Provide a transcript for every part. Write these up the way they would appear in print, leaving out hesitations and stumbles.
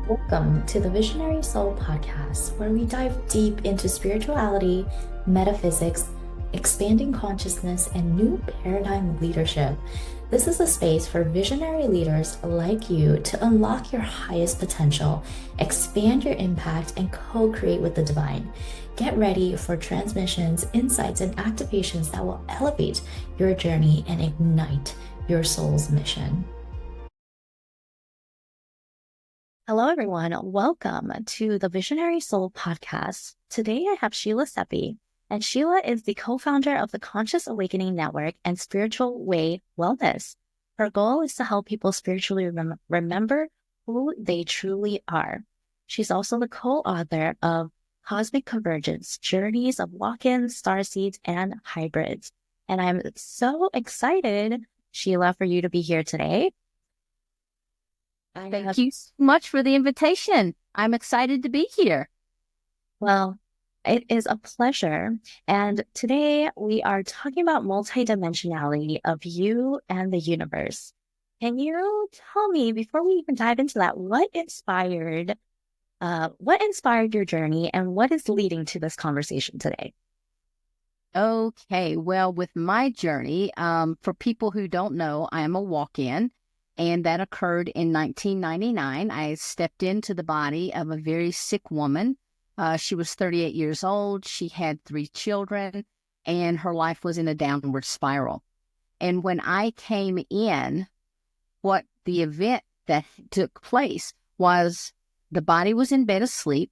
Welcome to the Visionary Soul Podcast, where we dive deep into spirituality, metaphysics, expanding consciousness, and new paradigm leadership. This is a space for visionary leaders like you to unlock your highest potential, expand your impact, and co-create with the divine. Get ready for transmissions, insights, and activations that will elevate your journey and ignite your soul's mission. Hello, everyone. Welcome to the Visionary Soul Podcast. Today, I have Sheila Seppi, and Sheila is the co-founder of the Conscious Awakening Network and Spiritual Way Wellness. Her goal is to help people spiritually remember who they truly are. She's also the co-author of Cosmic Convergence, Journeys of Walk-ins, Starseeds, and Hybrids. And I'm so excited, Sheila, for you to be here today. Thank you so much for the invitation. I'm excited to be here. Well, it is a pleasure. And today we are talking about multidimensionality of you and the universe. Can you tell me, before we even dive into that, what inspired your journey and what is leading to this conversation today? Okay, well, with my journey, for people who don't know, I am a walk-in. And that occurred in 1999. I stepped into the body of a very sick woman. She was 38 years old. She had 3 children, and her life was in a downward spiral. And when I came in, what the event that took place was the body was in bed asleep,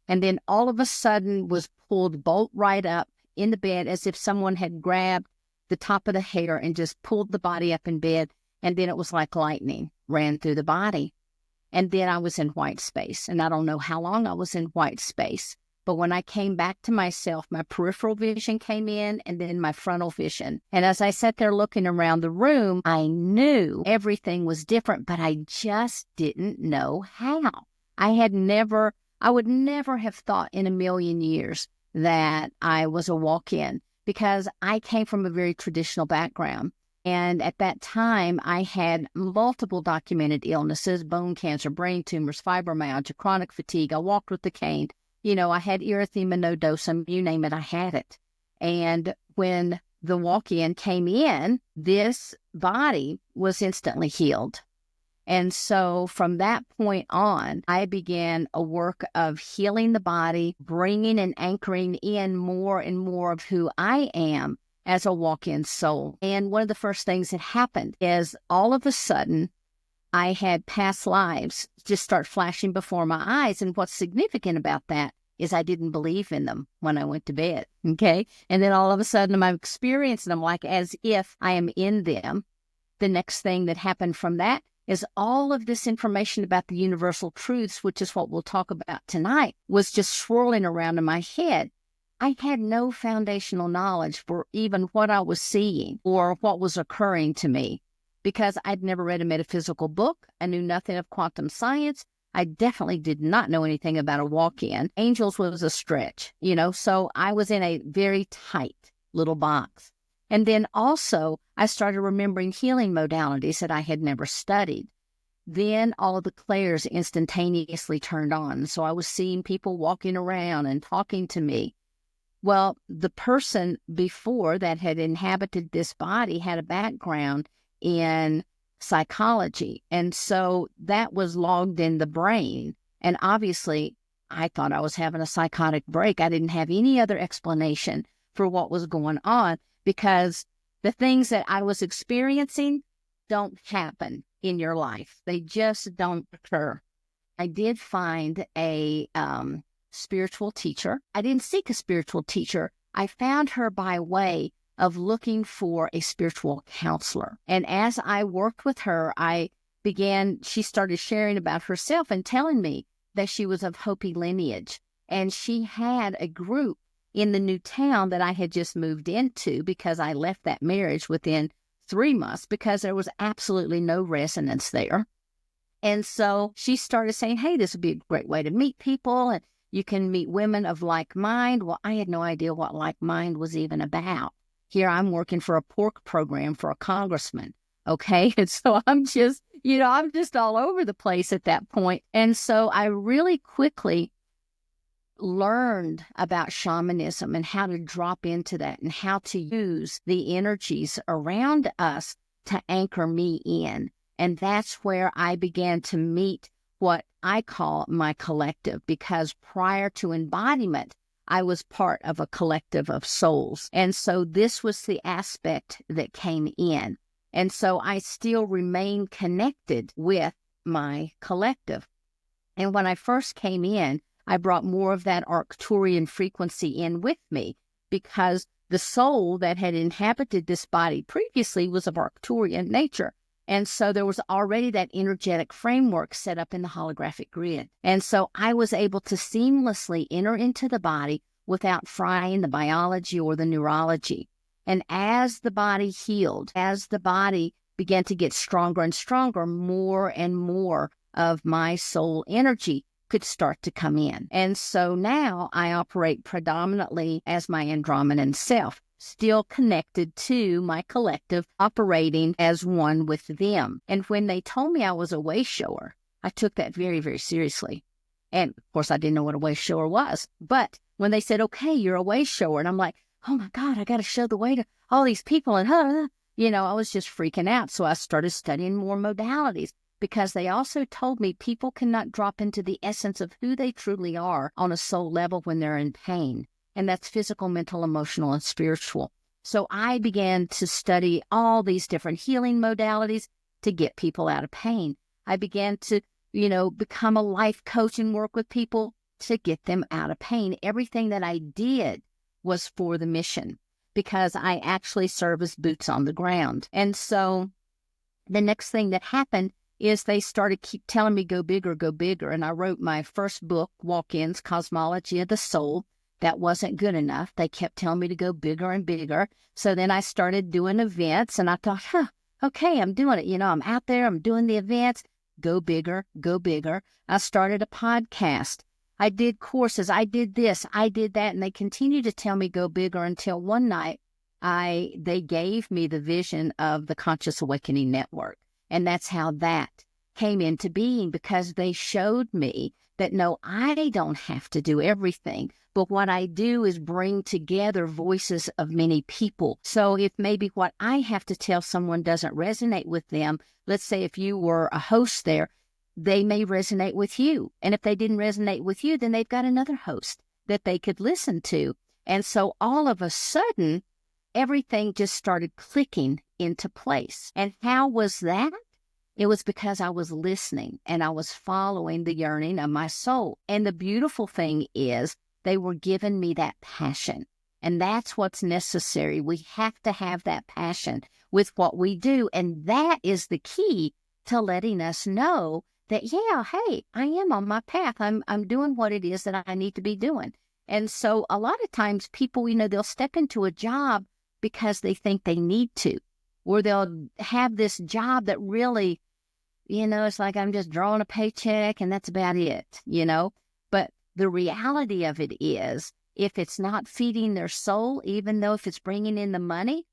and then all of a sudden was pulled bolt right up in the bed as if someone had grabbed the top of the hair and just pulled the body up in bed. And then it was like lightning ran through the body. And then I was in white space. And I don't know how long I was in white space. But when I came back to myself, my peripheral vision came in and then my frontal vision. And as I sat there looking around the room, I knew everything was different, but I just didn't know how. I would never have thought in a million years that I was a walk-in because I came from a very traditional background. And at that time, I had multiple documented illnesses, bone cancer, brain tumors, fibromyalgia, chronic fatigue. I walked with the cane. I had erythema nodosum, you name it, I had it. And when the walk-in came in, this body was instantly healed. And so from that point on, I began a work of healing the body, bringing and anchoring in more and more of who I am as a walk-in soul. And one of the first things that happened is all of a sudden, I had past lives just start flashing before my eyes. And what's significant about that is I didn't believe in them when I went to bed, okay? And then all of a sudden, I'm experiencing them like as if I am in them. The next thing that happened from that is all of this information about the universal truths, which is what we'll talk about tonight, was just swirling around in my head. I had no foundational knowledge for even what I was seeing or what was occurring to me because I'd never read a metaphysical book. I knew nothing of quantum science. I definitely did not know anything about a walk-in. Angels was a stretch, so I was in a very tight little box. And then also I started remembering healing modalities that I had never studied. Then all of the clairs instantaneously turned on. So I was seeing people walking around and talking to me. Well, the person before that had inhabited this body had a background in psychology. And so that was logged in the brain. And obviously, I thought I was having a psychotic break. I didn't have any other explanation for what was going on because the things that I was experiencing don't happen in your life. They just don't occur. I did find a spiritual teacher. I didn't seek a spiritual teacher. I found her by way of looking for a spiritual counselor. And as I worked with her, she started sharing about herself and telling me that she was of Hopi lineage. And she had a group in the new town that I had just moved into because I left that marriage within 3 months because there was absolutely no resonance there. And so she started saying, hey, this would be a great way to meet people. And you can meet women of like mind. Well, I had no idea what like mind was even about. Here I'm working for a pork program for a congressman. Okay. And so I'm just I'm just all over the place at that point. And so I really quickly learned about shamanism and how to drop into that and how to use the energies around us to anchor me in. And that's where I began to meet what I call my collective, because prior to embodiment, I was part of a collective of souls. And so this was the aspect that came in. And so I still remain connected with my collective. And when I first came in, I brought more of that Arcturian frequency in with me, because the soul that had inhabited this body previously was of Arcturian nature. And so there was already that energetic framework set up in the holographic grid. And so I was able to seamlessly enter into the body without frying the biology or the neurology. And as the body healed, as the body began to get stronger and stronger, more and more of my soul energy could start to come in. And so now I operate predominantly as my Andromedan self, still connected to my collective, operating as one with them. And when they told me I was a way shower, I took that very, very seriously. And of course, I didn't know what a way shower was. But when they said, okay, you're a way shower, and I'm like, oh my God, I got to show the way to all these people. And, I was just freaking out. So I started studying more modalities, because they also told me people cannot drop into the essence of who they truly are on a soul level when they're in pain. And that's physical, mental, emotional, and spiritual. So I began to study all these different healing modalities to get people out of pain. I began to, become a life coach and work with people to get them out of pain. Everything that I did was for the mission, because I actually serve as boots on the ground. And so the next thing that happened is they started keep telling me, go bigger, go bigger. And I wrote my first book, Walk-Ins, Cosmology of the Soul. That wasn't good enough. They kept telling me to go bigger and bigger. So then I started doing events, and I thought, okay, I'm doing it. I'm out there, I'm doing the events. Go bigger, go bigger. I started a podcast. I did courses. I did this, I did that. And they continued to tell me go bigger until one night they gave me the vision of the Conscious Awakening Network. And that's how that came into being, because they showed me that, no, I don't have to do everything. But what I do is bring together voices of many people. So if maybe what I have to tell someone doesn't resonate with them, let's say if you were a host there, they may resonate with you. And if they didn't resonate with you, then they've got another host that they could listen to. And so all of a sudden, everything just started clicking into place. And how was that? It was because I was listening and I was following the yearning of my soul. And the beautiful thing is they were giving me that passion. And that's what's necessary. We have to have that passion with what we do. And that is the key to letting us know that, yeah, hey, I am on my path. I'm doing what it is that I need to be doing. And so a lot of times people, they'll step into a job because they think they need to, or they'll have this job that really, it's like I'm just drawing a paycheck and that's about it, But the reality of it is, if it's not feeding their soul, even though if it's bringing in the money,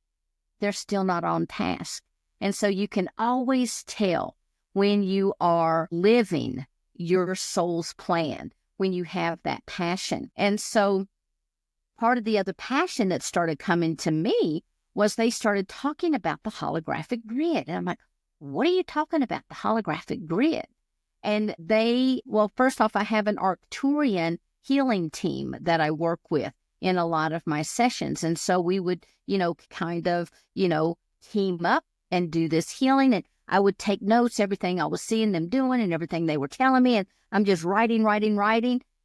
they're still not on task. And so you can always tell when you are living your soul's plan, when you have that passion. And so part of the other passion that started coming to me was they started talking about the holographic grid. And I'm like, what are you talking about, the holographic grid? And first off, I have an Arcturian healing team that I work with in a lot of my sessions. And so we would, team up and do this healing. And I would take notes, everything I was seeing them doing and everything they were telling me. And I'm just writing.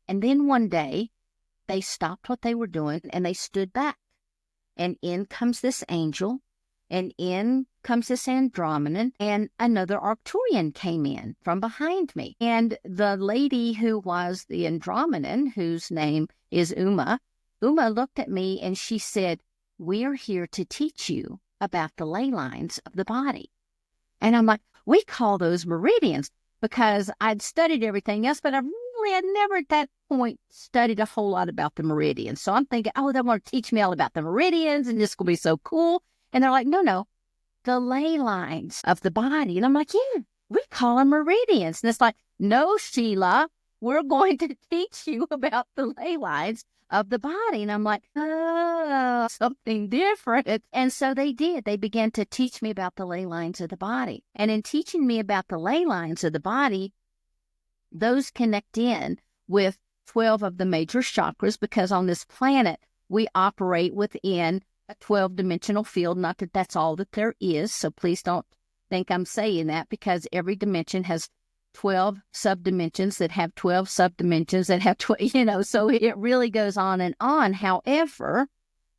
And then one day they stopped what they were doing and they stood back. And in comes this angel, and in comes this Andromedan, and another Arcturian came in from behind me. And the lady who was the Andromedan, whose name is Uma looked at me and she said, we are here to teach you about the ley lines of the body. And I'm like, we call those meridians, because I'd studied everything else, but I really had never at that point studied a whole lot about the meridians. So I'm thinking, they want to teach me all about the meridians and this will be so cool. And they're like, no, the ley lines of the body. And I'm like, yeah, we call them meridians. And it's like, no, Sheila, we're going to teach you about the ley lines of the body. And I'm like, oh, something different. And so they did. They began to teach me about the ley lines of the body. And in teaching me about the ley lines of the body, those connect in with 12 of the major chakras, because on this planet, we operate within a 12-dimensional field. Not that that's all that there is. So please don't think I'm saying that, because every dimension has 12 subdimensions that have 12 subdimensions that have 12, so it really goes on and on. However,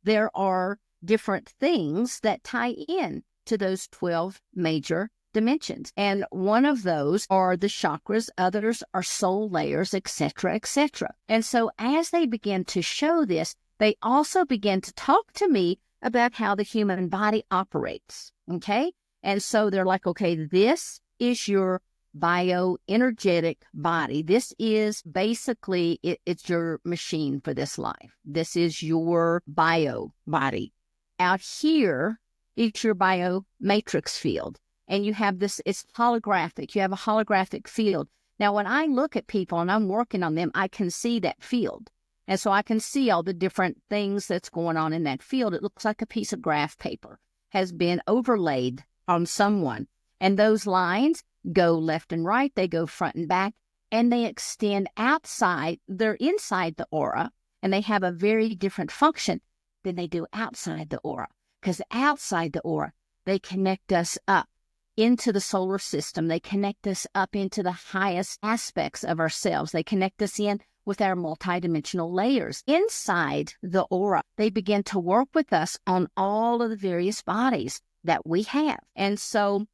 there are different things that tie in to those 12 major dimensions. And one of those are the chakras, others are soul layers, etc., etc. And so as they begin to show this, they also begin to talk to me about how the human body operates, okay? And so they're like, okay, this is your bioenergetic body. This is basically, it's your machine for this life. This is your bio body. Out here, it's your bio matrix field. And you have this, it's holographic. You have a holographic field. Now, when I look at people and I'm working on them, I can see that field. And so I can see all the different things that's going on in that field. It looks like a piece of graph paper has been overlaid on someone. And those lines go left and right, they go front and back, and they extend outside. They're inside the aura, and they have a very different function than they do outside the aura. Because outside the aura, they connect us up into the solar system. They connect us up into the highest aspects of ourselves. They connect us in with our multidimensional layers. Inside the aura, they begin to work with us on all of the various bodies that we have. And so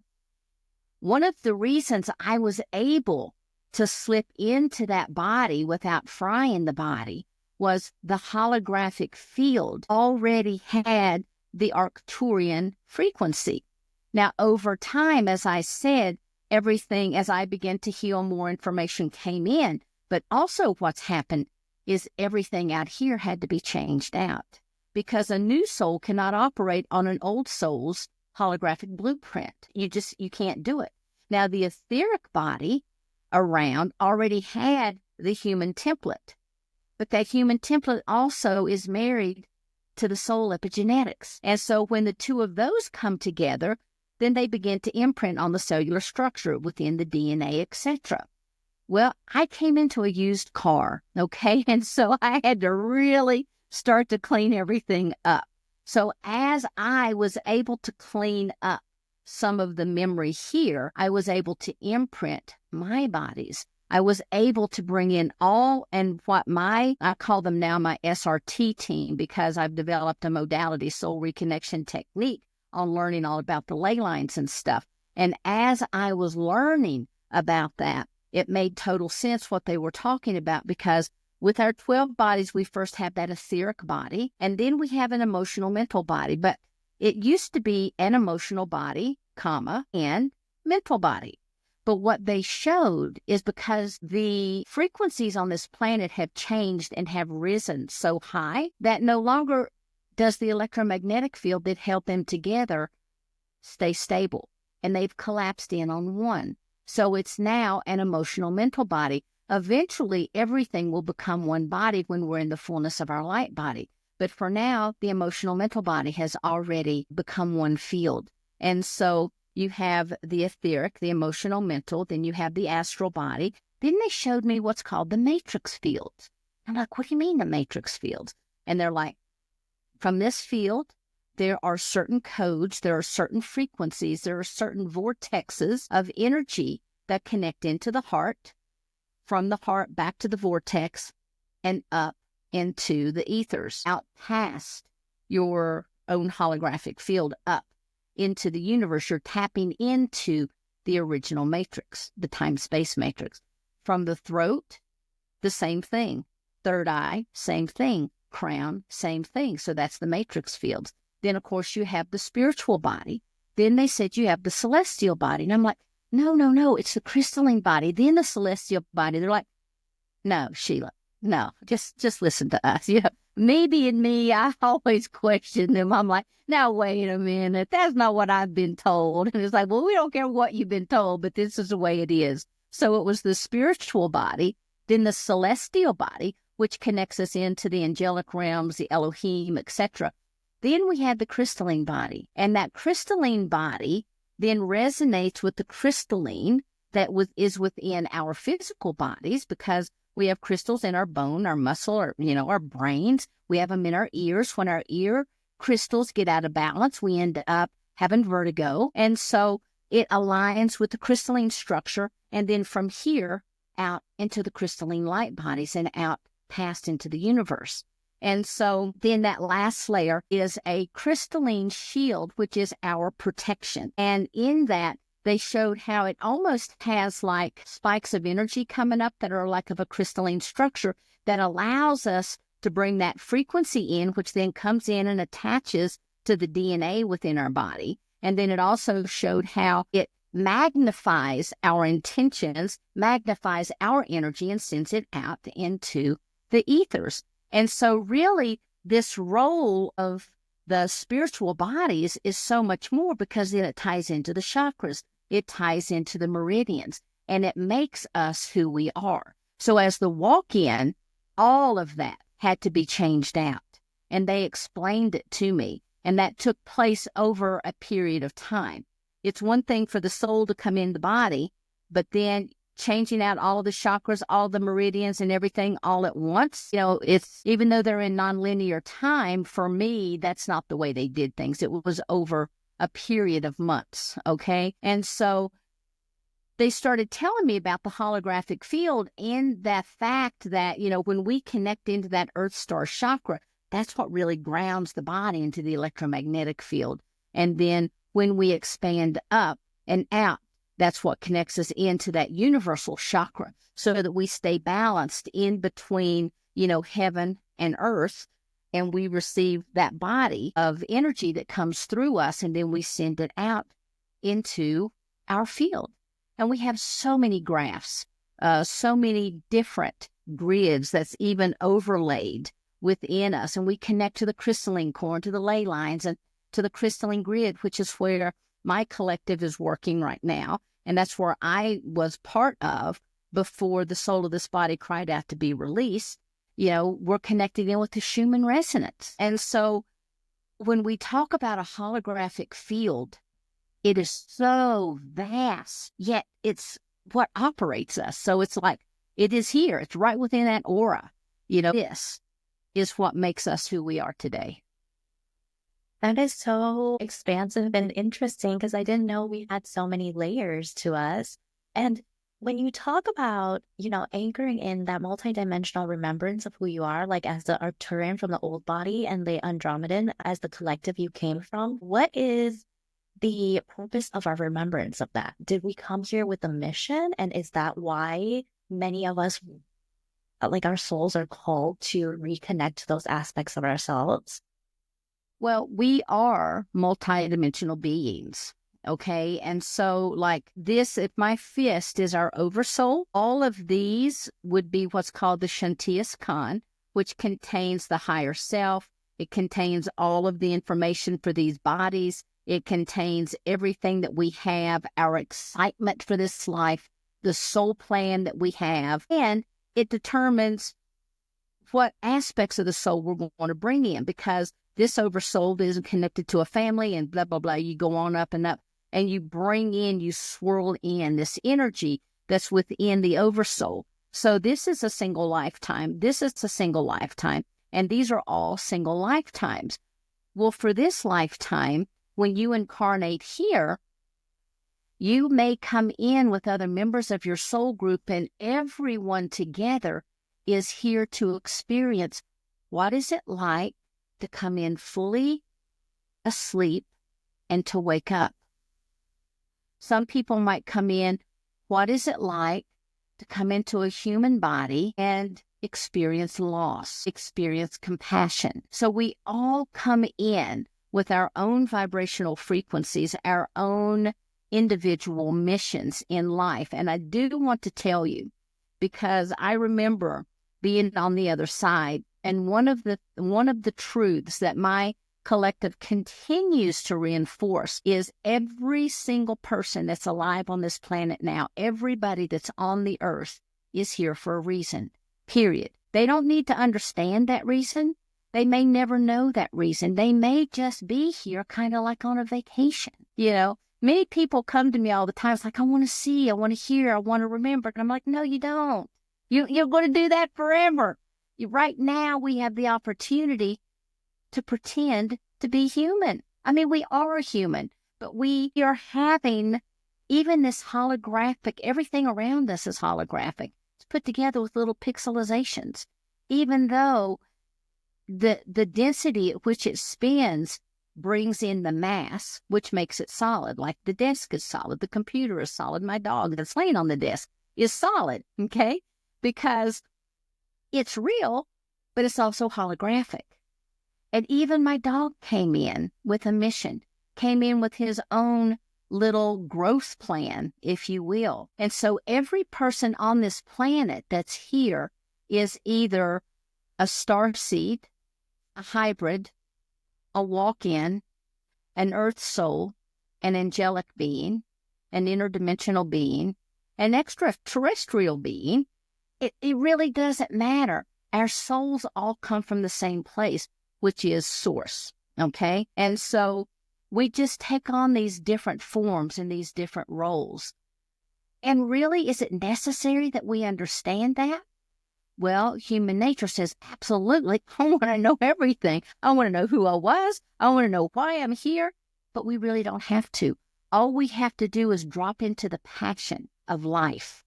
one of the reasons I was able to slip into that body without frying the body was the holographic field already had the Arcturian frequency. Now, over time, as I said, everything, as I began to heal, more information came in. But also what's happened is everything out here had to be changed out, because a new soul cannot operate on an old soul's holographic blueprint. You can't do it. Now, the etheric body around already had the human template, but that human template also is married to the soul epigenetics. And so when the two of those come together, then they begin to imprint on the cellular structure within the DNA, etc. Well, I came into a used car, okay? And so I had to really start to clean everything up. So as I was able to clean up some of the memory here, I was able to imprint my bodies. I was able to bring in all, and what I call them now my SRT team, because I've developed a modality, soul reconnection technique, on learning all about the ley lines and stuff. And as I was learning about that, it made total sense what they were talking about, because with our 12 bodies, we first have that etheric body, and then we have an emotional mental body. But it used to be an emotional body, and mental body. But what they showed is because the frequencies on this planet have changed and have risen so high that no longer does the electromagnetic field that held them together stay stable. And they've collapsed in on one. So it's now an emotional mental body. Eventually, everything will become one body when we're in the fullness of our light body. But for now, the emotional mental body has already become one field. And so you have the etheric, the emotional mental, then you have the astral body. Then they showed me what's called the matrix fields. I'm like, what do you mean the matrix fields? And they're like, from this field, there are certain codes, there are certain frequencies, there are certain vortexes of energy that connect into the heart, from the heart back to the vortex, and up into the ethers, out past your own holographic field, up into the universe. You're tapping into the original matrix, the time-space matrix. From the throat, the same thing. Third eye, same thing. Crown, same thing. So that's the matrix fields. Then, of course, you have the spiritual body. Then they said you have the celestial body. And I'm like, no, it's the crystalline body, then the celestial body. They're like, no, Sheila, no, just listen to us. me being me, I always question them. I'm like, now, wait a minute. That's not what I've been told. And it's like, well, we don't care what you've been told, but this is the way it is. So it was the spiritual body, then the celestial body, which connects us into the angelic realms, the Elohim, etc. Then we had the crystalline body, and that crystalline body then resonates with the crystalline that is within our physical bodies, because we have crystals in our bone, our muscle, or, our brains. We have them in our ears. When our ear crystals get out of balance, we end up having vertigo. And so it aligns with the crystalline structure, and then from here out into the crystalline light bodies and out past into the universe. And so then that last layer is a crystalline shield, which is our protection. And in that, they showed how it almost has like spikes of energy coming up that are like of a crystalline structure that allows us to bring that frequency in, which then comes in and attaches to the DNA within our body. And then it also showed how it magnifies our intentions, magnifies our energy, and sends it out into the ethers. And so really this role of the spiritual bodies is so much more, because then it ties into the chakras. It ties into the meridians, and it makes us who we are. So as the walk-in, all of that had to be changed out. And they explained it to me. And that took place over a period of time. It's one thing for the soul to come in the body, but then changing out all of the chakras, all the meridians and everything all at once, it's, even though they're in nonlinear time, for me, that's not the way they did things. It was over a period of months, okay? And so they started telling me about the holographic field, and that fact that, when we connect into that Earth Star chakra, that's what really grounds the body into the electromagnetic field. And then when we expand up and out, that's what connects us into that universal chakra, so that we stay balanced in between, heaven and earth. And we receive that body of energy that comes through us, and then we send it out into our field. And we have so many graphs, so many different grids that's even overlaid within us. And we connect to the crystalline core, to the ley lines, and to the crystalline grid, which is where my collective is working right now. And that's where I was part of before the soul of this body cried out to be released. We're connected in with the Schumann resonance. And so when we talk about a holographic field, it is so vast, yet it's what operates us. So it's like, it is here. It's right within that aura. This is what makes us who we are today. That is so expansive and interesting, because I didn't know we had so many layers to us. And when you talk about, anchoring in that multidimensional remembrance of who you are, like as the Arcturian from the old body and the Andromedan as the collective you came from, what is the purpose of our remembrance of that? Did we come here with a mission? And is that why many of us, like our souls, are called to reconnect to those aspects of ourselves? Well, we are multidimensional beings, okay? And so like this, if my fist is our oversoul, all of these would be what's called the Shantias Khan, which contains the higher self. It contains all of the information for these bodies. It contains everything that we have, our excitement for this life, the soul plan that we have, and it determines what aspects of the soul we're going to bring in, because this oversoul is connected to a family and blah, blah, blah. You go on up, and you bring in, you swirl in this energy that's within the oversoul. So this is a single lifetime. This is a single lifetime. And these are all single lifetimes. Well, for this lifetime, when you incarnate here, you may come in with other members of your soul group, and everyone together is here to experience what is it like to come in fully asleep and to wake up. Some people might come in, what is it like to come into a human body and experience loss, experience compassion? So we all come in with our own vibrational frequencies, our own individual missions in life. And I do want to tell you, because I remember being on the other side And one of the truths that my collective continues to reinforce is every single person that's alive on this planet now, everybody that's on the earth is here for a reason, period. They don't need to understand that reason. They may never know that reason. They may just be here kind of like on a vacation. Many people come to me all the time. It's like, I want to see, I want to hear, I want to remember. And I'm like, no, you don't. You're going to do that forever. Right now, we have the opportunity to pretend to be human. I mean, we are human, but we are having even this holographic, everything around us is holographic. It's put together with little pixelizations, even though the density at which it spins brings in the mass, which makes it solid. Like the desk is solid, the computer is solid, my dog that's laying on the desk is solid, okay? Because it's real, but it's also holographic. And even my dog came in with a mission, came in with his own little growth plan, if you will. And so every person on this planet that's here is either a starseed, a hybrid, a walk-in, an earth soul, an angelic being, an interdimensional being, an extraterrestrial being. It really doesn't matter. Our souls all come from the same place, which is source, okay? And so we just take on these different forms and these different roles. And really, is it necessary that we understand that? Well, human nature says, absolutely. I want to know everything. I want to know who I was. I want to know why I'm here. But we really don't have to. All we have to do is drop into the passion of life.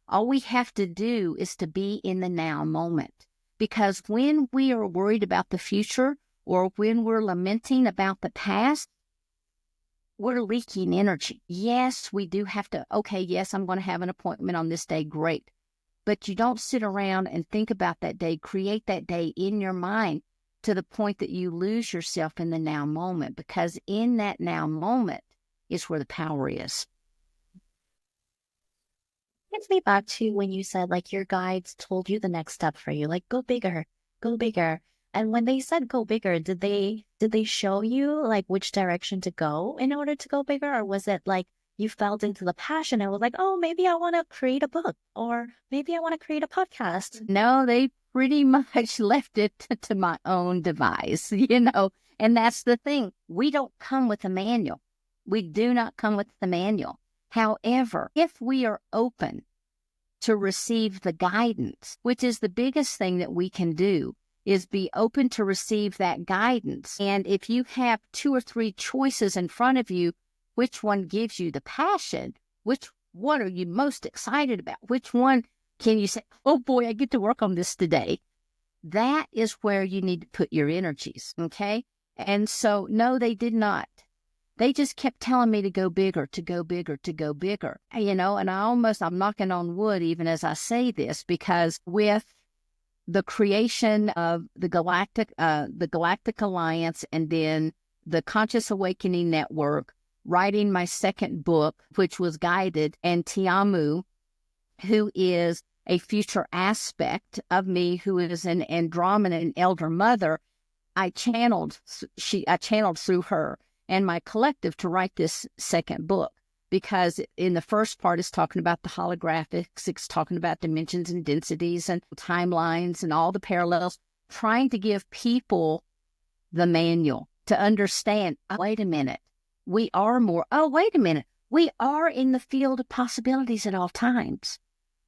All we have to do is to be in the now moment. Because when we are worried about the future or when we're lamenting about the past, we're leaking energy. Yes, we do have to, okay, yes, I'm going to have an appointment on this day. Great. But you don't sit around and think about that day, create that day in your mind to the point that you lose yourself in the now moment, because in that now moment is where the power is. Gets me back to when you said like your guides told you the next step for you, like go bigger, go bigger. And when they said go bigger, did they show you like which direction to go in order to go bigger? Or was it like you felt into the passion and was like, oh, maybe I want to create a book or maybe I want to create a podcast? No, they pretty much left it to my own device, and that's the thing. We don't come with a manual. We do not come with the manual. However, if we are open to receive the guidance, which is the biggest thing that we can do, is be open to receive that guidance. And if you have 2 or 3 choices in front of you, which one gives you the passion? Which one are you most excited about? Which one can you say, oh boy, I get to work on this today? That is where you need to put your energies, okay? And so, no, they did not. They just kept telling me to go bigger, to go bigger, to go bigger, and I'm knocking on wood even as I say this, because with the creation of the Galactic Alliance and then the Conscious Awakening Network, writing my second book, which was guided, and Tiamu, who is a future aspect of me, who is an Andromeda, an elder mother, I channeled through her and my collective to write this second book, because in the first part it's talking about the holographics, it's talking about dimensions and densities and timelines and all the parallels, trying to give people the manual to understand, wait a minute, we are in the field of possibilities at all times.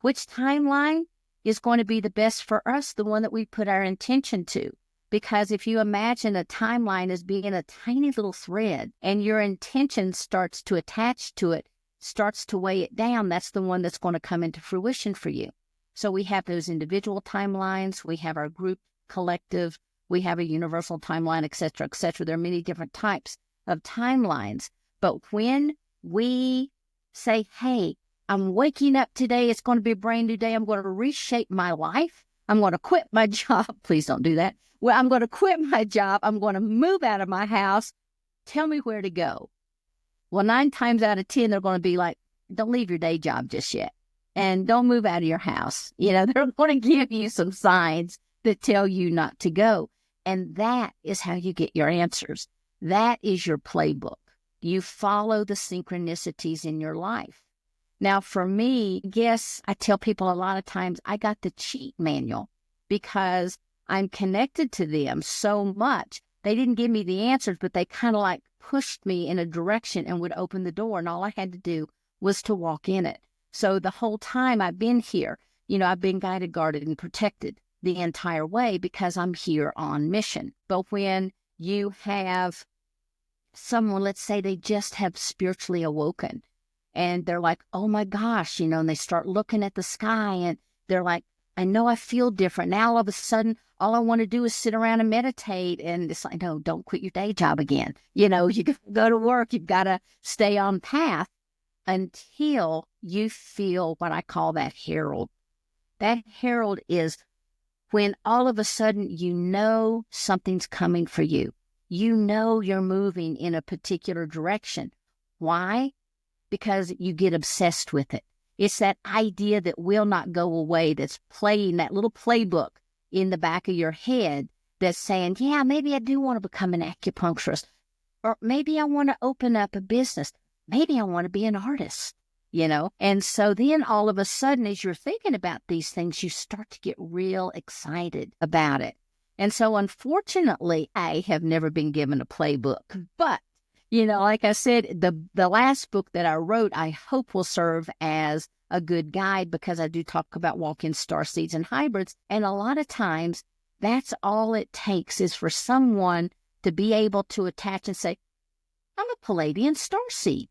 Which timeline is going to be the best for us? The one that we put our intention to. Because if you imagine a timeline as being a tiny little thread and your intention starts to attach to it, starts to weigh it down, that's the one that's going to come into fruition for you. So we have those individual timelines, we have our group collective, we have a universal timeline, et cetera, et cetera. There are many different types of timelines. But when we say, hey, I'm waking up today, it's going to be a brand new day, I'm going to reshape my life, I'm going to quit my job. Please don't do that. Well, I'm going to quit my job. I'm going to move out of my house. Tell me where to go. Well, 9 times out of 10, they're going to be like, don't leave your day job just yet. And don't move out of your house. They're going to give you some signs that tell you not to go. And that is how you get your answers. That is your playbook. You follow the synchronicities in your life. Now, for me, yes, I tell people a lot of times I got the cheat manual because I'm connected to them so much. They didn't give me the answers, but they kind of like pushed me in a direction and would open the door. And all I had to do was to walk in it. So the whole time I've been here, I've been guided, guarded, and protected the entire way because I'm here on mission. But when you have someone, let's say they just have spiritually awoken and they're like, oh my gosh, and they start looking at the sky and they're like, I know I feel different. Now all of a sudden, all I want to do is sit around and meditate. And it's like, no, don't quit your day job again. You go to work. You've got to stay on path until you feel what I call that herald. That herald is when all of a sudden something's coming for you. You're moving in a particular direction. Why? Because you get obsessed with it. It's that idea that will not go away that's playing that little playbook in the back of your head that's saying, yeah, maybe I do want to become an acupuncturist. Or maybe I want to open up a business. Maybe I want to be an artist, And so then all of a sudden, as you're thinking about these things, you start to get real excited about it. And so unfortunately, I have never been given a playbook. But, like I said, the last book that I wrote, I hope will serve as a good guide because I do talk about walk-in starseeds and hybrids. And a lot of times, that's all it takes is for someone to be able to attach and say, I'm a Palladian starseed.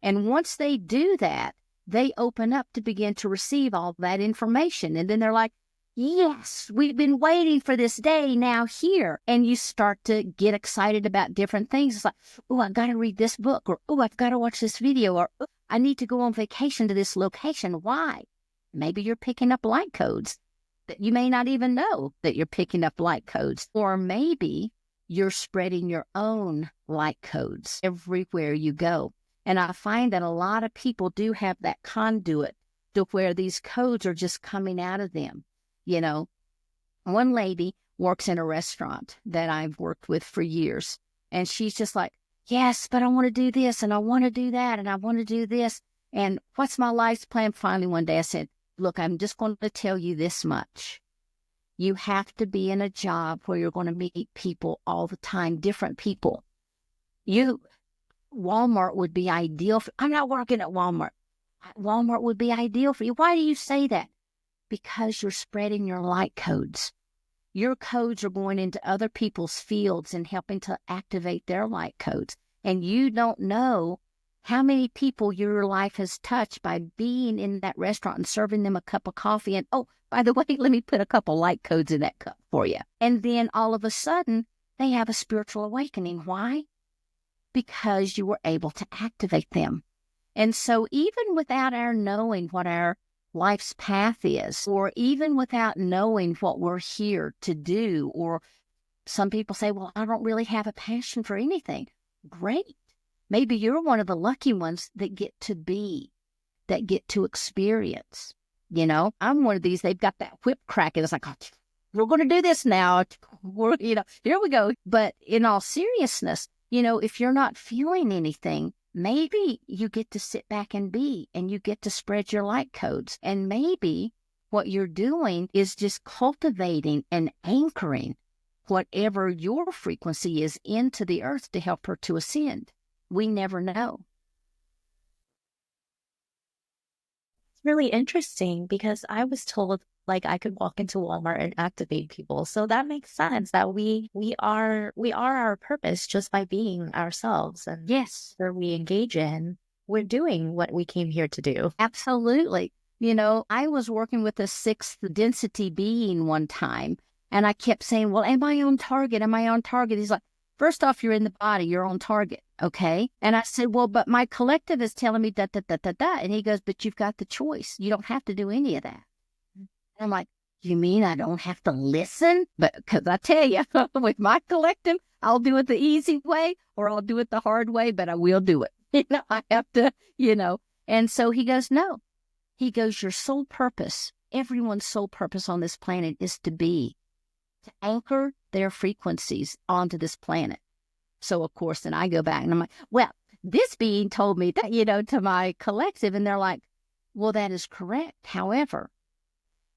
And once they do that, they open up to begin to receive all that information. And then they're like, yes, we've been waiting for this day now here. And you start to get excited about different things. It's like, oh, I've got to read this book, or oh, I've got to watch this video, or oh, I need to go on vacation to this location. Why? Maybe you're picking up light codes that you may not even know that you're picking up light codes. Or maybe you're spreading your own light codes everywhere you go. And I find that a lot of people do have that conduit to where these codes are just coming out of them. One lady works in a restaurant that I've worked with for years, and she's just like, yes, but I want to do this, and I want to do that, and I want to do this. And what's my life's plan? Finally, one day I said, look, I'm just going to tell you this much. You have to be in a job where you're going to meet people all the time, different people. Walmart would be ideal for, I'm not working at Walmart. Walmart would be ideal for you. Why do you say that? Because you're spreading your light codes. Your codes are going into other people's fields and helping to activate their light codes. And you don't know how many people your life has touched by being in that restaurant and serving them a cup of coffee. And, oh, by the way, let me put a couple light codes in that cup for you. And then all of a sudden, they have a spiritual awakening. Why? Because you were able to activate them. And so even without our knowing what our life's path is, or even without knowing what we're here to do, or some people say, well, I don't really have a passion for anything. Great. Maybe you're one of the lucky ones that get to experience. I'm one of these, they've got that whip cracking. It's like, oh, we're going to do this now. Here we go. But in all seriousness, if you're not feeling anything, maybe you get to sit back and be, and you get to spread your light codes. And maybe what you're doing is just cultivating and anchoring whatever your frequency is into the earth to help her to ascend. We never know. It's really interesting because I was told like I could walk into Walmart and activate people. So that makes sense that we are our purpose just by being ourselves. And yes, where we engage in, we're doing what we came here to do. Absolutely. I was working with a sixth density being one time, and I kept saying, well, am I on target? Am I on target? He's like, first off, you're in the body, you're on target. Okay. And I said, well, but my collective is telling me da, da, da, da, da. And he goes, but you've got the choice. You don't have to do any of that. And I'm like, you mean I don't have to listen? But because I tell you, with my collective, I'll do it the easy way or I'll do it the hard way, but I will do it. I have to, And so he goes, no. He goes, your sole purpose, everyone's sole purpose on this planet is to be. to anchor their frequencies onto this planet. So, of course, then I go back and I'm like, well, this being told me that, to my collective, and they're like, well, that is correct. However,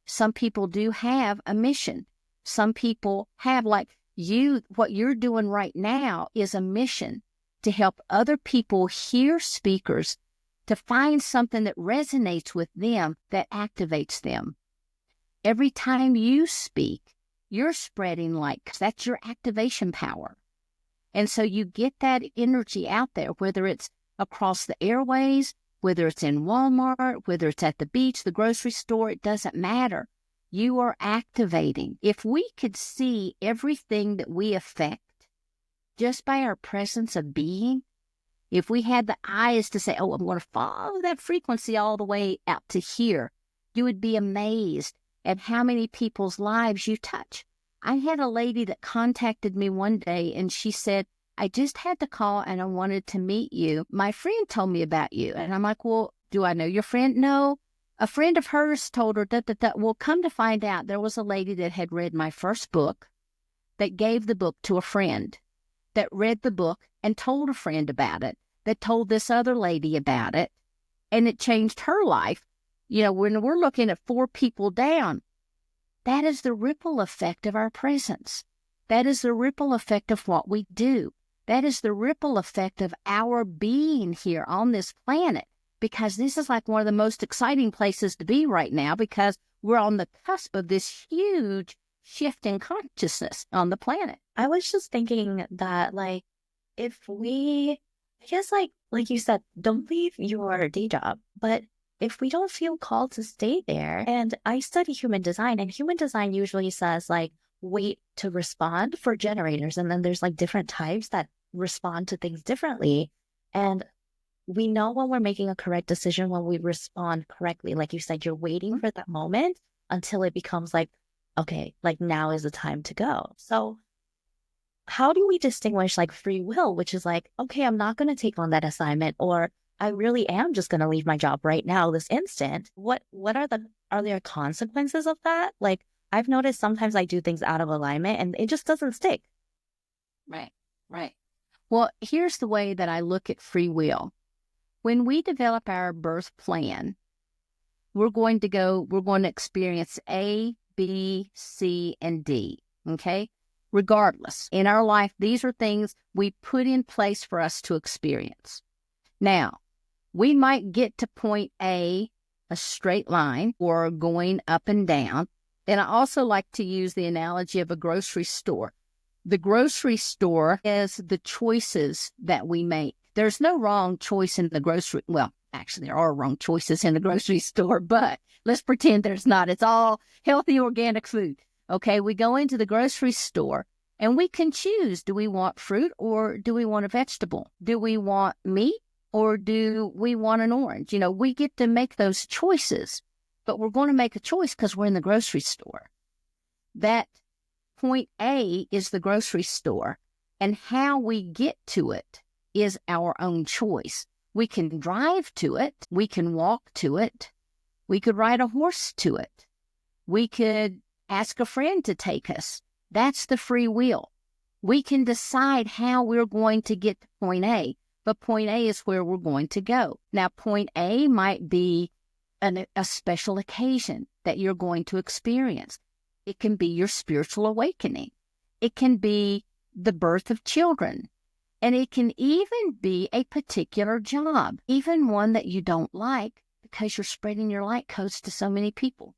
some people do have a mission. Some people have, like what you're doing right now is a mission to help other people hear speakers, to find something that resonates with them, that activates them. Every time you speak, you're spreading light, 'cause that's your activation power. And so you get that energy out there, whether it's across the airways, whether it's in Walmart, whether it's at the beach, the grocery store, it doesn't matter. You are activating. If we could see everything that we affect just by our presence of being, if we had the eyes to say, oh, I'm going to follow that frequency all the way out to here, you would be amazed at how many people's lives you touch. I had a lady that contacted me one day and she said, I just had to call and I wanted to meet you. My friend told me about you. And I'm like, well, do I know your friend? No. A friend of hers told her that. Well, come to find out, there was a lady that had read my first book, that gave the book to a friend, that read the book and told a friend about it, that told this other lady about it, and it changed her life. When we're looking at 4 people down, that is the ripple effect of our presence. That is the ripple effect of what we do. That is the ripple effect of our being here on this planet, because this is like one of the most exciting places to be right now, because we're on the cusp of this huge shift in consciousness on the planet. I was just thinking that, if we, I guess, like you said, don't leave your day job, but if we don't feel called to stay there, and I study human design, and human design usually says, wait to respond for generators, and then there's, different types that respond to things differently, and we know when we're making a correct decision when we respond correctly. Like you said, you're waiting for that moment until it becomes okay, now is the time to go. So how do we distinguish free will, which is okay, I'm not going to take on that assignment, or I really am just going to leave my job right now, this instant. What are there consequences of that? I've noticed sometimes I do things out of alignment and it just doesn't stick. Right. Well, here's the way that I look at free will. When we develop our birth plan, we're going to experience A, B, C, and D. Okay? Regardless, in our life, these are things we put in place for us to experience. Now, we might get to point A, a straight line, or going up and down. And I also like to use the analogy of a grocery store. The grocery store is the choices that we make. There's no wrong choice in the grocery. Well, actually, there are wrong choices in the grocery store, but let's pretend there's not. It's all healthy, organic food. Okay, we go into the grocery store and we can choose. Do we want fruit or do we want a vegetable? Do we want meat or do we want an orange? We get to make those choices, but we're going to make a choice because we're in the grocery store. That point A is the grocery store, and how we get to it is our own choice. We can drive to it. We can walk to it. We could ride a horse to it. We could ask a friend to take us. That's the free will. We can decide how we're going to get to point A, but point A is where we're going to go. Now, point A might be a special occasion that you're going to experience. It can be your spiritual awakening. It can be the birth of children. And it can even be a particular job, even one that you don't like, because you're spreading your light codes to so many people.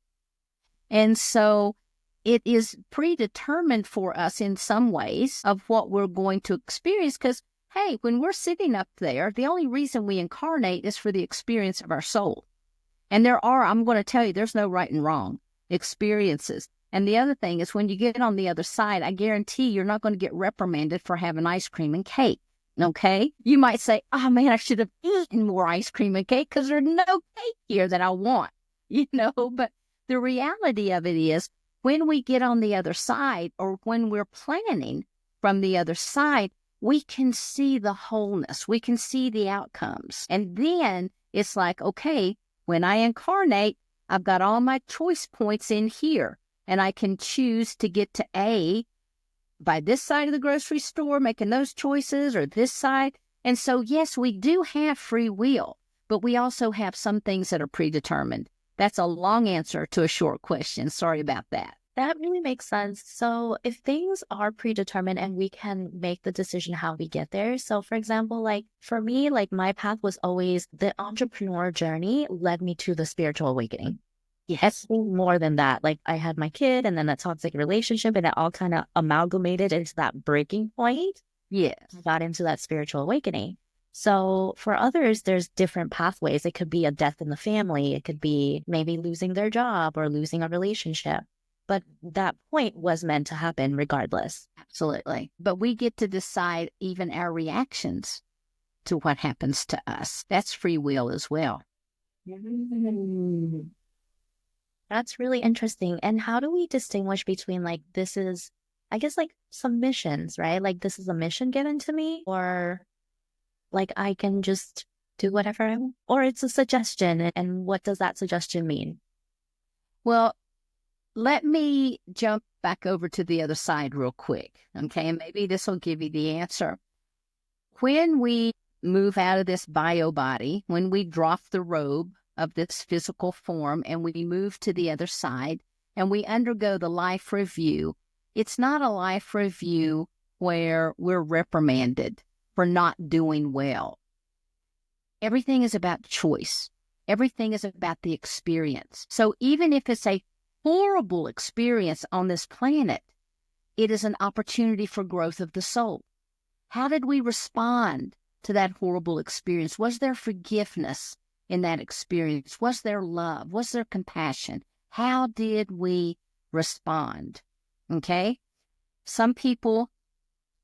And so it is predetermined for us in some ways of what we're going to experience, because, hey, when we're sitting up there, the only reason we incarnate is for the experience of our soul. And I'm going to tell you, there's no right and wrong experiences. And the other thing is, when you get on the other side, I guarantee you're not going to get reprimanded for having ice cream and cake, okay? You might say, oh, man, I should have eaten more ice cream and cake because there's no cake here that I want, But the reality of it is, when we get on the other side, or when we're planning from the other side, we can see the wholeness. We can see the outcomes. And then it's like, okay, when I incarnate, I've got all my choice points in here. And I can choose to get to A by this side of the grocery store, making those choices, or this side. And so, yes, we do have free will, but we also have some things that are predetermined. That's a long answer to a short question. Sorry about that. That really makes sense. So if things are predetermined and we can make the decision how we get there. So for example, like for me, like my path was always the entrepreneur journey led me to the spiritual awakening. Yes, more than that. Like I had my kid and then a toxic relationship and it all kind of amalgamated into that breaking point. Yes. I got into that spiritual awakening. So for others, there's different pathways. It could be a death in the family. It could be maybe losing their job or losing a relationship. But that point was meant to happen regardless. Absolutely. But we get to decide even our reactions to what happens to us. That's free will as well. That's really interesting. And how do we distinguish between like, this is, I guess like submissions, right? Like this is a mission given to me, or like I can just do whatever I want, or it's a suggestion. And what does that suggestion mean? Well, let me jump back over to the other side real quick, okay? And maybe this will give you the answer. When we move out of this bio body, when we drop the robe of this physical form and we move to the other side and we undergo the life review, it's not a life review where we're reprimanded for not doing well. Everything is about choice. Everything is about the experience. So even if it's a horrible experience on this planet, it is an opportunity for growth of the soul. How did we respond to that horrible experience? Was there forgiveness in that experience? Was there love? Was there compassion? How did we respond? Okay? Some people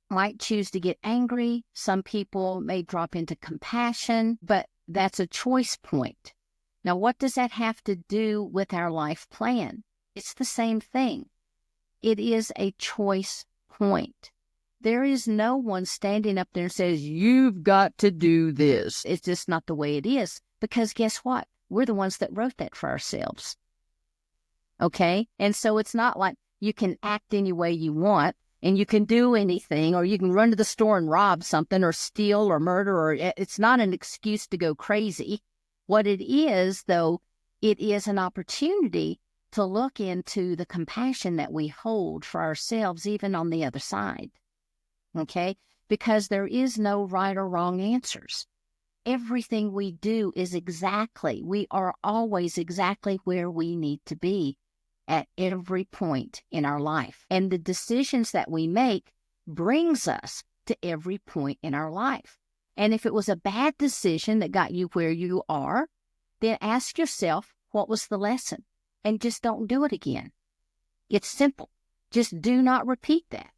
might choose to get angry. Some people may drop into compassion, but that's a choice point. Now, what does that have to do with our life plan? It's the same thing. It is a choice point. There is no one standing up there and says, you've got to do this. It's just not the way it is. Because guess what? We're the ones that wrote that for ourselves. Okay? And so it's not like you can act any way you want and you can do anything, or you can run to the store and rob something or steal or murder, or it's not an excuse to go crazy. What it is, though, it is an opportunity to look into the compassion that we hold for ourselves, even on the other side, okay? Because there is no right or wrong answers. Everything we do is we are always exactly where we need to be at every point in our life. And the decisions that we make brings us to every point in our life. And if it was a bad decision that got you where you are, then ask yourself, what was the lesson? And just don't do it again. It's simple. Just do not repeat that.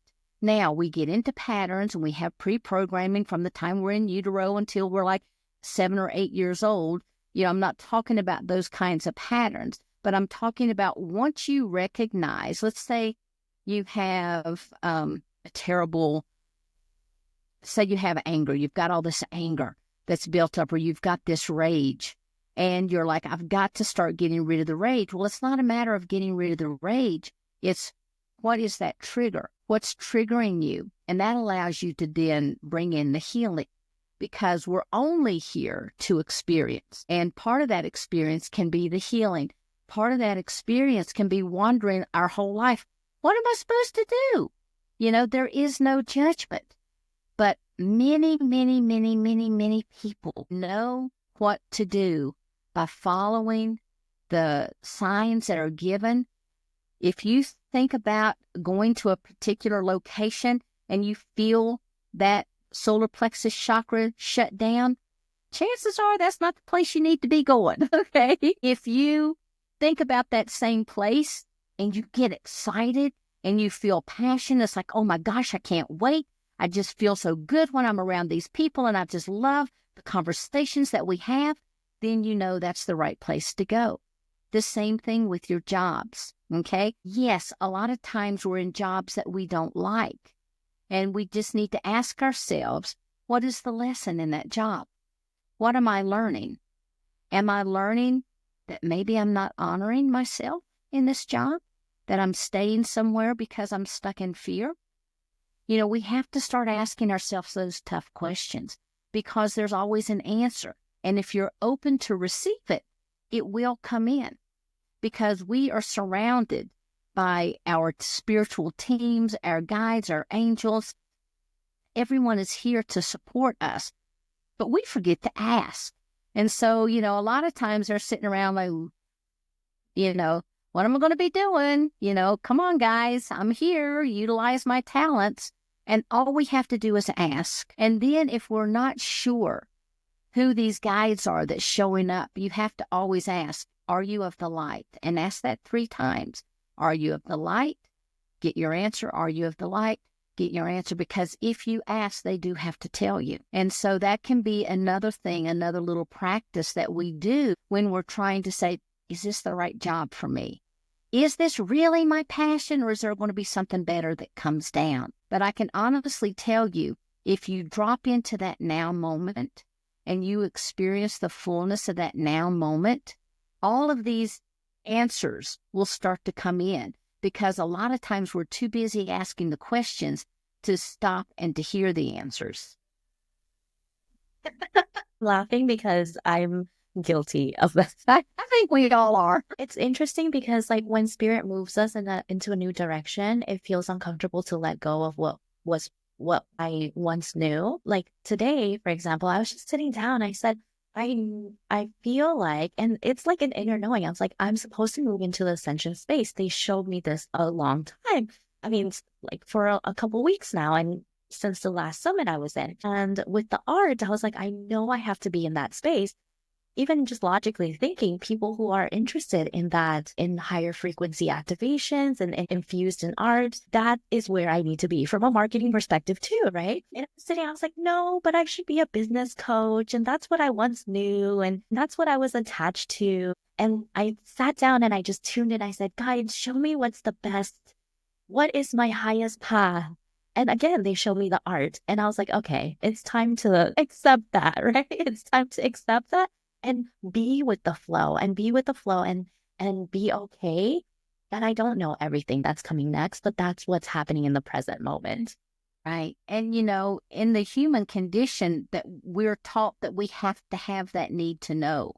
Now, we get into patterns and we have pre-programming from the time we're in utero until we're like 7 or 8 years old. You know, I'm not talking about those kinds of patterns, but I'm talking about once you recognize, let's say you have say you have anger. You've got all this anger that's built up, or you've got this rage. And you're like, I've got to start getting rid of the rage. Well, it's not a matter of getting rid of the rage. It's what is that trigger? What's triggering you? And that allows you to then bring in the healing, because we're only here to experience. And part of that experience can be the healing. Part of that experience can be wondering our whole life, what am I supposed to do? You know, there is no judgment. But many, many, many, many, many people know what to do by following the signs that are given. If you think about going to a particular location and you feel that solar plexus chakra shut down, chances are that's not the place you need to be going, okay? If you think about that same place and you get excited and you feel passion, it's like, oh my gosh, I can't wait. I just feel so good when I'm around these people and I just love the conversations that we have, then you know that's the right place to go. The same thing with your jobs, okay? Yes, a lot of times we're in jobs that we don't like, and we just need to ask ourselves, what is the lesson in that job? What am I learning? Am I learning that maybe I'm not honoring myself in this job? that I'm staying somewhere because I'm stuck in fear? We have to start asking ourselves those tough questions because there's always an answer. And if you're open to receive it, it will come in because we are surrounded by our spiritual teams, our guides, our angels. Everyone is here to support us, but we forget to ask. And so, a lot of times they're sitting around like, what am I going to be doing? Come on, guys, I'm here. Utilize my talents. And all we have to do is ask. And then if we're not sure who these guides are that's showing up, you have to always ask, are you of the light? And ask that 3 times. Are you of the light? Get your answer. Are you of the light? Get your answer. Because if you ask, they do have to tell you. And so that can be another thing, another little practice that we do when we're trying to say, is this the right job for me? Is this really my passion, or is there going to be something better that comes down? But I can honestly tell you, if you drop into that now moment and you experience the fullness of that now moment, all of these answers will start to come in, because a lot of times we're too busy asking the questions to stop and to hear the answers. Laughing because I'm guilty of this. I think we all are. It's interesting because like when spirit moves us into a new direction, it feels uncomfortable to let go of what I once knew. Like today, for example, I was just sitting down. I said, I feel like, and it's like an inner knowing. I was like, I'm supposed to move into the Ascension space. They showed me this a long time. I mean, it's like for a couple weeks now, and since the last summit I was in. And with the art, I was like, I know I have to be in that space. Even just logically thinking, people who are interested in that, in higher frequency activations and infused in art, that is where I need to be from a marketing perspective too, right? And I was like, no, but I should be a business coach. And that's what I once knew. And that's what I was attached to. And I sat down and I just tuned in. I said, guides, show me what's the best. What is my highest path? And again, they showed me the art. And I was like, okay, it's time to accept that, right? It's time to accept that. And be with the flow and be okay that I don't know everything that's coming next, but that's what's happening in the present moment. Right. And, in the human condition that we're taught that we have to have that need to know.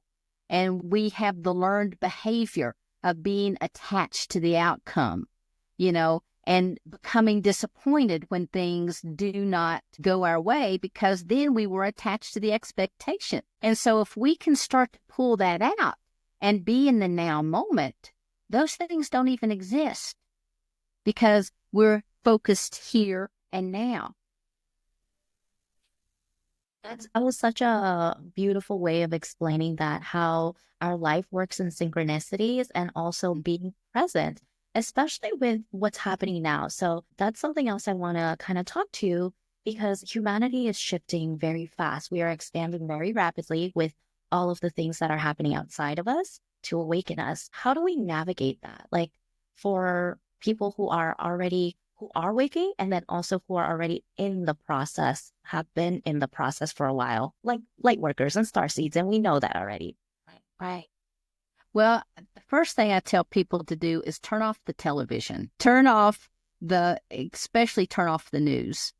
And we have the learned behavior of being attached to the outcome, and becoming disappointed when things do not go our way, because then we were attached to the expectation. And so if we can start to pull that out and be in the now moment, those things don't even exist because we're focused here and now. That was such a beautiful way of explaining that, how our life works in synchronicities and also being present, especially with what's happening now. So that's something else I want to kind of talk to, because humanity is shifting very fast. We are expanding very rapidly with all of the things that are happening outside of us to awaken us. How do we navigate that? Like for people who are waking, and then also who are already in the process, have been in the process for a while, like light workers and starseeds, and we know that already. Right. Well, the first thing I tell people to do is turn off the television. Especially turn off the news,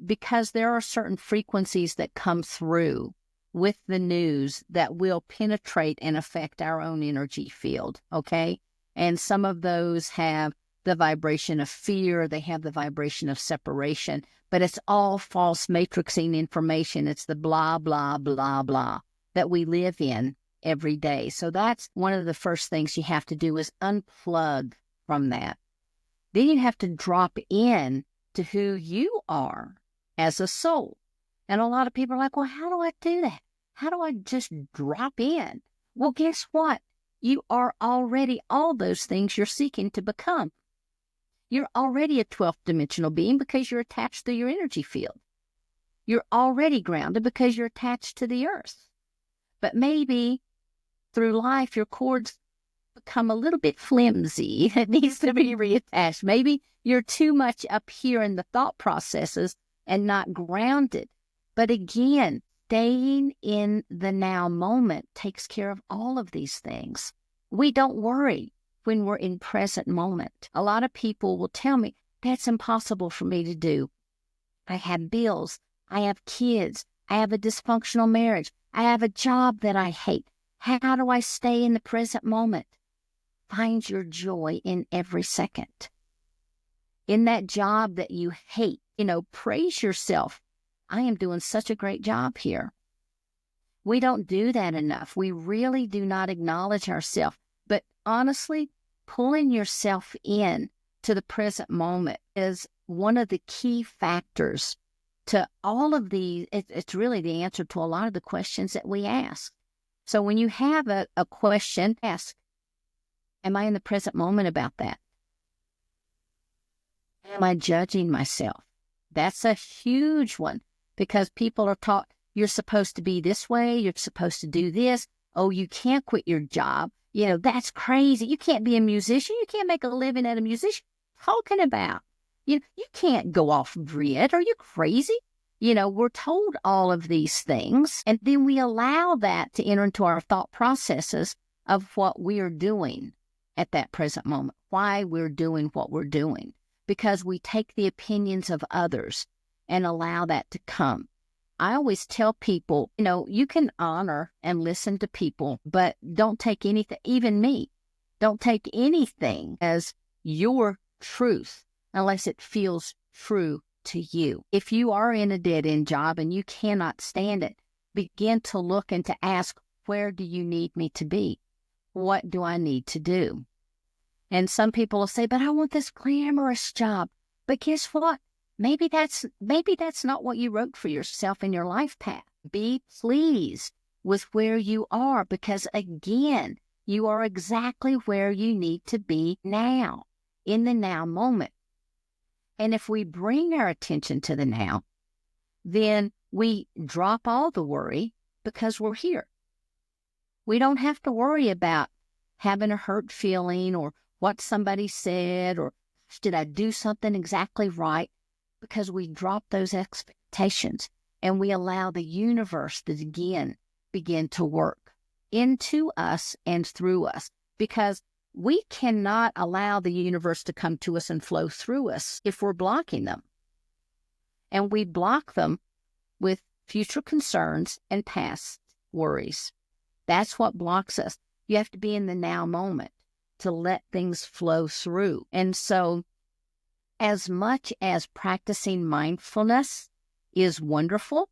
because there are certain frequencies that come through with the news that will penetrate and affect our own energy field, okay? And some of those have the vibration of fear, they have the vibration of separation, but it's all false matrixing information. It's the blah, blah, blah, blah that we live in every day. So that's one of the first things you have to do, is unplug from that. Then you have to drop in to who you are as a soul. And a lot of people are like, well, how do I do that? How do I just drop in? Well, guess what? You are already all those things you're seeking to become. You're already a 12th dimensional being because you're attached to your energy field. You're already grounded because you're attached to the earth. But maybe through life, your cords become a little bit flimsy. It needs to be reattached. Maybe you're too much up here in the thought processes and not grounded. But again, staying in the now moment takes care of all of these things. We don't worry when we're in present moment. A lot of people will tell me, that's impossible for me to do. I have bills. I have kids. I have a dysfunctional marriage. I have a job that I hate. How do I stay in the present moment? Find your joy in every second. In that job that you hate, praise yourself. I am doing such a great job here. We don't do that enough. We really do not acknowledge ourselves. But honestly, pulling yourself in to the present moment is one of the key factors to all of these. It's really the answer to a lot of the questions that we ask. So when you have a question, ask, am I in the present moment about that? Am I judging myself? That's a huge one, because people are taught, you're supposed to be this way, you're supposed to do this. Oh, you can't quit your job. That's crazy. You can't be a musician. You can't make a living as a musician. Talking about, you can't go off grid. Are you crazy? We're told all of these things, and then we allow that to enter into our thought processes of what we are doing at that present moment, why we're doing what we're doing, because we take the opinions of others and allow that to come. I always tell people, you can honor and listen to people, but don't take anything, even me, don't take anything as your truth unless it feels true to you. If you are in a dead-end job and you cannot stand it, begin to look and to ask, where do you need me to be? What do I need to do? And some people will say, but I want this glamorous job. But guess what? Maybe that's not what you wrote for yourself in your life path. Be pleased with where you are, because again, you are exactly where you need to be now, in the now moment. And if we bring our attention to the now, then we drop all the worry because we're here. We don't have to worry about having a hurt feeling or what somebody said or did I do something exactly right, because we drop those expectations and we allow the universe to begin to work into us and through us, because we cannot allow the universe to come to us and flow through us if we're blocking them. And we block them with future concerns and past worries. That's what blocks us. You have to be in the now moment to let things flow through. And so, as much as practicing mindfulness is wonderful,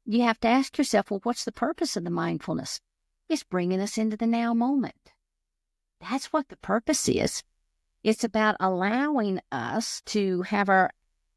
you have to ask yourself, well, what's the purpose of the mindfulness? It's bringing us into the now moment. That's what the purpose is. It's about allowing us to have our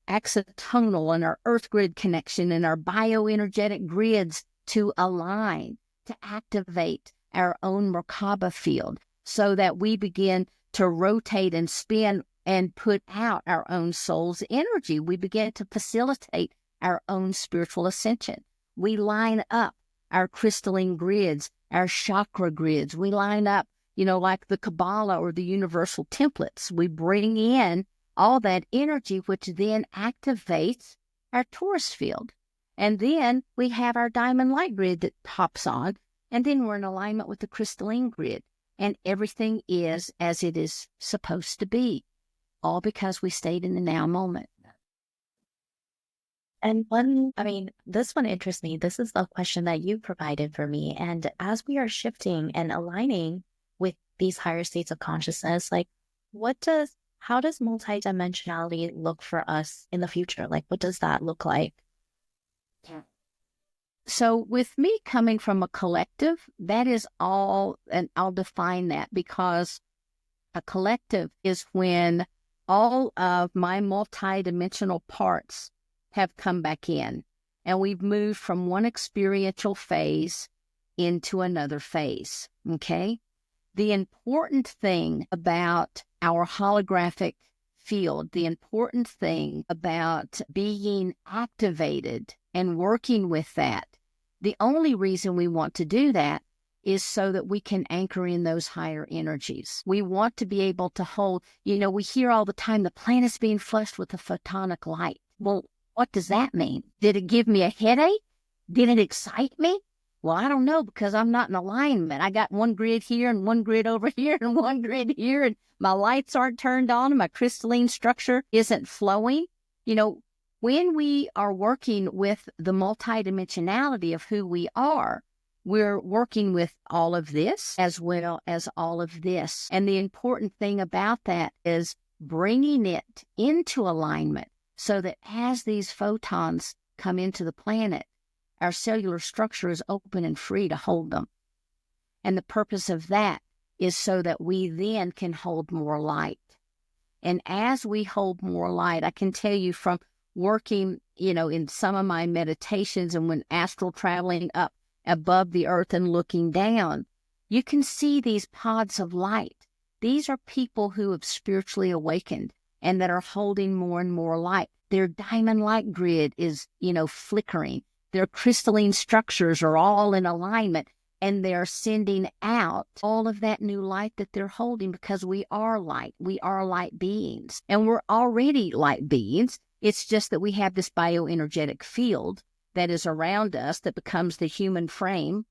axonal and our earth grid connection and our bioenergetic grids to align, to activate our own Merkaba field so that we begin to rotate and spin and put out our own soul's energy. We begin to facilitate our own spiritual ascension. We line up our crystalline grids, our chakra grids. We line up, like the Kabbalah or the universal templates. We bring in all that energy, which then activates our Taurus field. And then we have our diamond light grid that pops on, and then we're in alignment with the crystalline grid. And everything is as it is supposed to be, all because we stayed in the now moment. And this one interests me. This is the question that you provided for me. And as we are shifting and aligning with these higher states of consciousness, how does multidimensionality look for us in the future? What does that look like? So with me coming from a collective, that is all, and I'll define that, because a collective is when all of my multidimensional parts have come back in, and we've moved from one experiential phase into another phase, okay? The important thing about our holographic field, the important thing about being activated and working with that, the only reason we want to do that is so that we can anchor in those higher energies. We want to be able to hold, we hear all the time, the planet's being flushed with the photonic light. Well, what does that mean? Did it give me a headache? Did it excite me? Well, I don't know because I'm not in alignment. I got one grid here and one grid over here and one grid here, and my lights aren't turned on and my crystalline structure isn't flowing. You know, when we are working with the multidimensionality of who we are, we're working with all of this as well as all of this. And the important thing about that is bringing it into alignment so that as these photons come into the planet, our cellular structure is open and free to hold them. And the purpose of that is so that we then can hold more light. And as we hold more light, I can tell you from working, in some of my meditations and when astral traveling up above the earth and looking down, you can see these pods of light. These are people who have spiritually awakened and that are holding more and more light. Their diamond light grid is, flickering. Their crystalline structures are all in alignment, and they're sending out all of that new light that they're holding because we are light. We are light beings, and we're already light beings. It's just that we have this bioenergetic field that is around us that becomes the human frame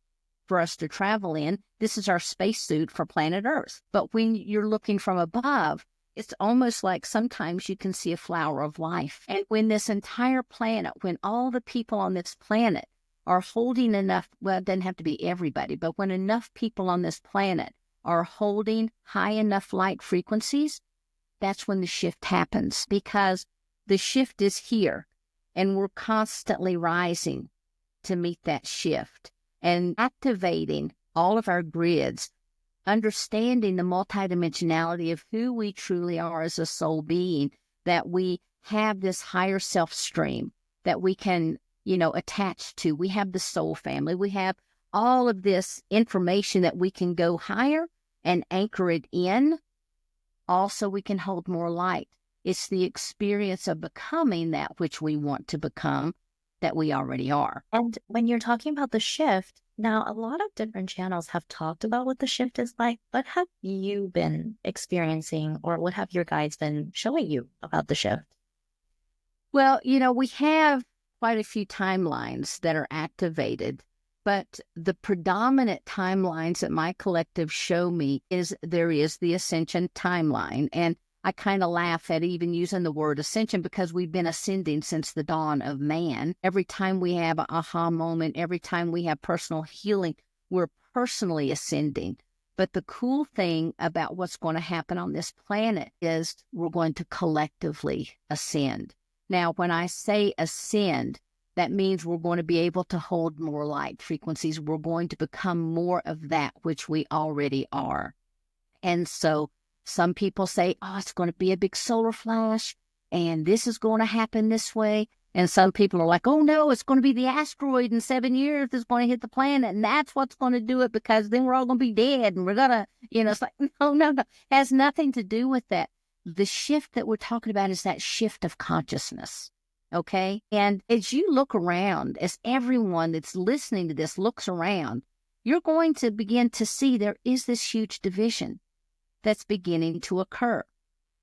for us to travel in. This is our spacesuit for planet Earth. But when you're looking from above, it's almost like sometimes you can see a flower of life. And when this entire planet, when all the people on this planet are holding enough, well, it doesn't have to be everybody, but when enough people on this planet are holding high enough light frequencies, that's when the shift happens, because the shift is here and we're constantly rising to meet that shift and activating all of our grids, understanding the multidimensionality of who we truly are as a soul being, that we have this higher self stream that we can, attach to. We have the soul family. We have all of this information that we can go higher and anchor it in. Also, we can hold more light. It's the experience of becoming that which we want to become that we already are. And when you're talking about the shift, now a lot of different channels have talked about what the shift is like. What have you been experiencing, or what have your guides been showing you about the shift? Well, we have quite a few timelines that are activated, but the predominant timelines that my collective show me is there is the Ascension timeline. And I kind of laugh at even using the word ascension because we've been ascending since the dawn of man. Every time we have an aha moment, every time we have personal healing, we're personally ascending. But the cool thing about what's going to happen on this planet is we're going to collectively ascend. Now, when I say ascend, that means we're going to be able to hold more light frequencies. We're going to become more of that which we already are. And so some people say, oh, it's going to be a big solar flash, and this is going to happen this way. And some people are like, oh, no, it's going to be the asteroid in 7 years that's going to hit the planet, and that's what's going to do it because then we're all going to be dead, and we're going to, it's like, no. It has nothing to do with that. The shift that we're talking about is that shift of consciousness, okay? And as you look around, as everyone that's listening to this looks around, you're going to begin to see there is this huge division that's beginning to occur.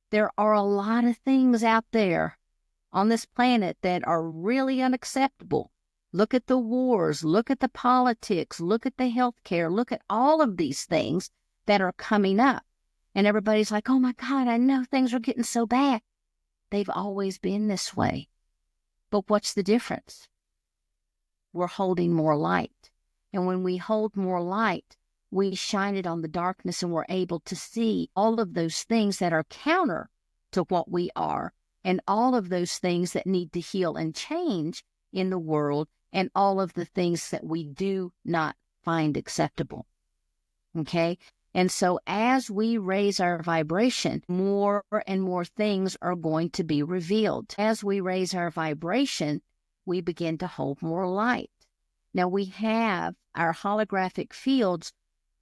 There are a lot of things out there on this planet that are really unacceptable. Look at the wars, look at the politics, look at the healthcare, look at all of these things that are coming up. And everybody's like, oh my God, I know things are getting so bad. They've always been this way. But what's the difference? We're holding more light. And when we hold more light, we shine it on the darkness and we're able to see all of those things that are counter to what we are and all of those things that need to heal and change in the world and all of the things that we do not find acceptable. Okay? And so as we raise our vibration, more and more things are going to be revealed. As we raise our vibration, we begin to hold more light. Now we have our holographic fields,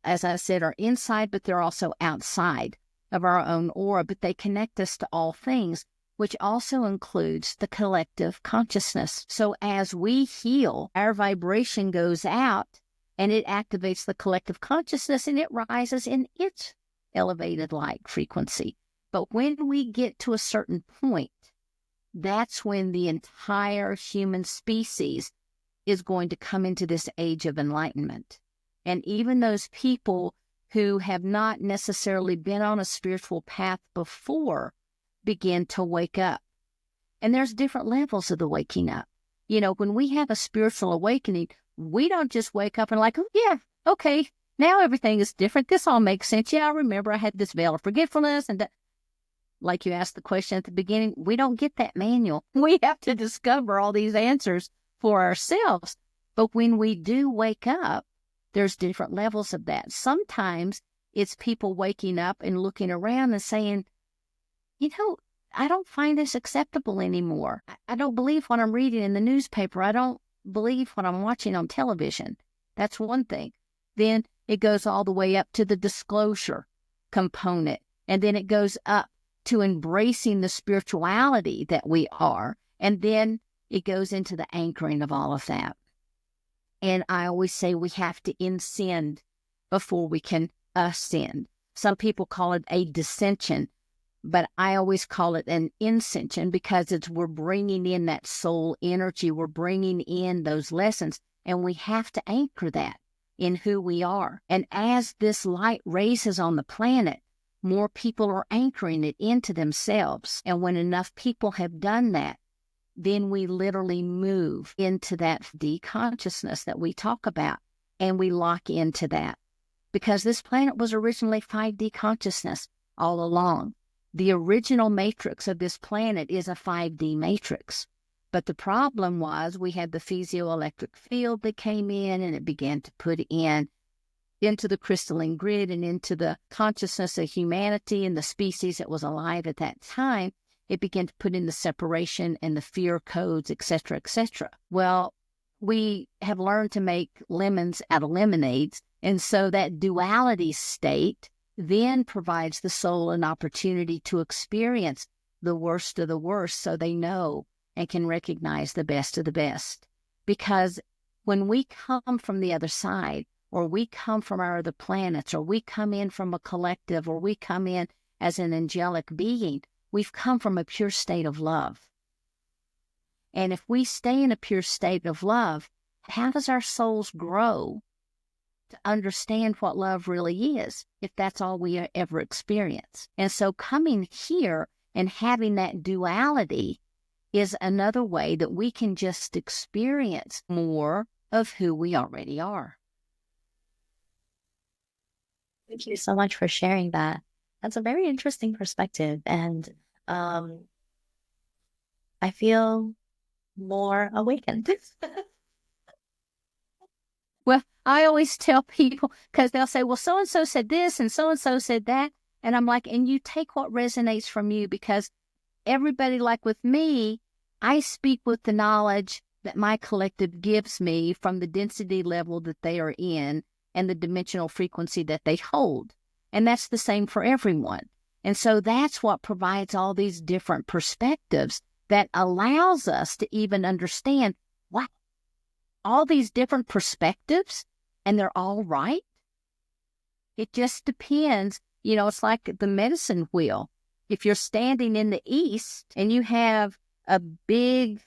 as I said, are inside, but they're also outside of our own aura, but they connect us to all things, which also includes the collective consciousness. So as we heal, our vibration goes out and it activates the collective consciousness and it rises in its elevated light frequency. But when we get to a certain point, that's when the entire human species is going to come into this age of enlightenment. And even those people who have not necessarily been on a spiritual path before begin to wake up. And there's different levels of the waking up. When we have a spiritual awakening, we don't just wake up and like, oh, yeah, okay, now everything is different. This all makes sense. Yeah, I remember I had this veil of forgetfulness. And like you asked the question at the beginning, we don't get that manual. We have to discover all these answers for ourselves. But when we do wake up, there's different levels of that. Sometimes it's people waking up and looking around and saying, I don't find this acceptable anymore. I don't believe what I'm reading in the newspaper. I don't believe what I'm watching on television. That's one thing. Then it goes all the way up to the disclosure component. And then it goes up to embracing the spirituality that we are. And then it goes into the anchoring of all of that. And I always say we have to ascend before we can ascend. Some people call it a dissension, but I always call it an ascension because we're bringing in that soul energy. We're bringing in those lessons, and we have to anchor that in who we are. And as this light races on the planet, more people are anchoring it into themselves. And when enough people have done that, then we literally move into that de-consciousness that we talk about, and we lock into that. Because this planet was originally 5D consciousness all along. The original matrix of this planet is a 5D matrix. But the problem was we had the piezoelectric field that came in, and it began to put into the crystalline grid and into the consciousness of humanity and the species that was alive at that time. It began to put in the separation and the fear codes, et cetera, et cetera. Well, we have learned to make lemons out of lemonades. And so that duality state then provides the soul an opportunity to experience the worst of the worst so they know and can recognize the best of the best. Because when we come from the other side, or we come from our other planets, or we come in from a collective, or we come in as an angelic being, we've come from a pure state of love. And if we stay in a pure state of love, how does our souls grow to understand what love really is, if that's all we ever experience? And so coming here and having that duality is another way that we can just experience more of who we already are. Thank you so much for sharing that. That's a very interesting perspective. And I feel more awakened. Well, I always tell people, because they'll say, well, so-and-so said this and so-and-so said that. And I'm like, and you take what resonates from you, because everybody, like with me, I speak with the knowledge that my collective gives me from the density level that they are in and the dimensional frequency that they hold. And that's the same for everyone. And so that's what provides all these different perspectives that allows us to even understand, wow, all these different perspectives, and they're all right. It just depends. It's like the medicine wheel. If you're standing in the east and you have a big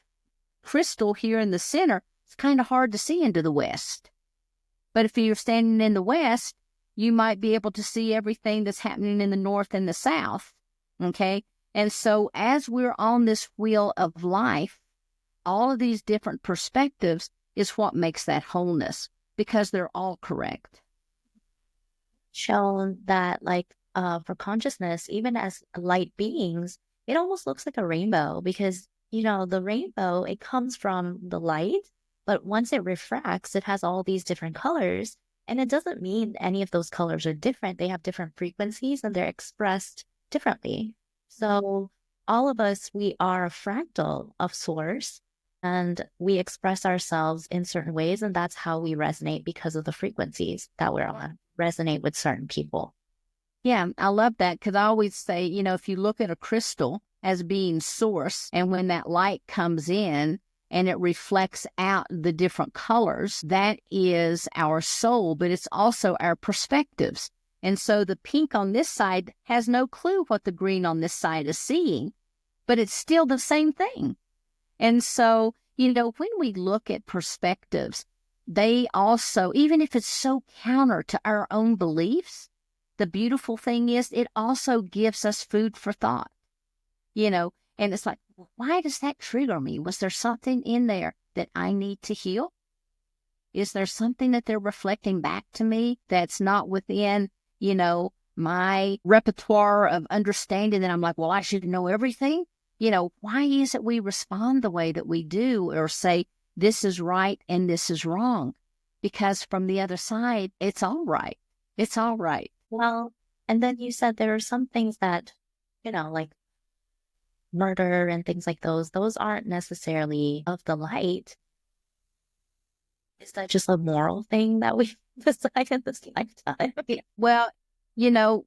crystal here in the center, it's kind of hard to see into the west. But if you're standing in the west, you might be able to see everything that's happening in the north and the south, okay? And so as we're on this wheel of life, all of these different perspectives is what makes that wholeness, because they're all correct. Shown that, for consciousness, even as light beings, it almost looks like a rainbow, because, the rainbow, it comes from the light, but once it refracts, it has all these different colors. And it doesn't mean any of those colors are different. They have different frequencies and they're expressed differently. So all of us, we are a fractal of source, and we express ourselves in certain ways. And that's how we resonate, because of the frequencies that we're on, resonate with certain people. Yeah, I love that, because I always say, if you look at a crystal as being source, and when that light comes in, and it reflects out the different colors, that is our soul, but it's also our perspectives. And so the pink on this side has no clue what the green on this side is seeing, but it's still the same thing. And so When we look at perspectives, they also, even if it's so counter to our own beliefs, the beautiful thing is it also gives us food for thought, and it's like, well, why does that trigger me? Was there something in there that I need to heal? Is there something that they're reflecting back to me that's not within, my repertoire of understanding that I'm like, well, I should know everything? Why is it we respond the way that we do or say, this is right and this is wrong? Because from the other side, it's all right. It's all right. Well, and then you said there are some things that, like murder and things like those aren't necessarily of the light. Is that just a moral thing that we decide in this lifetime? Well,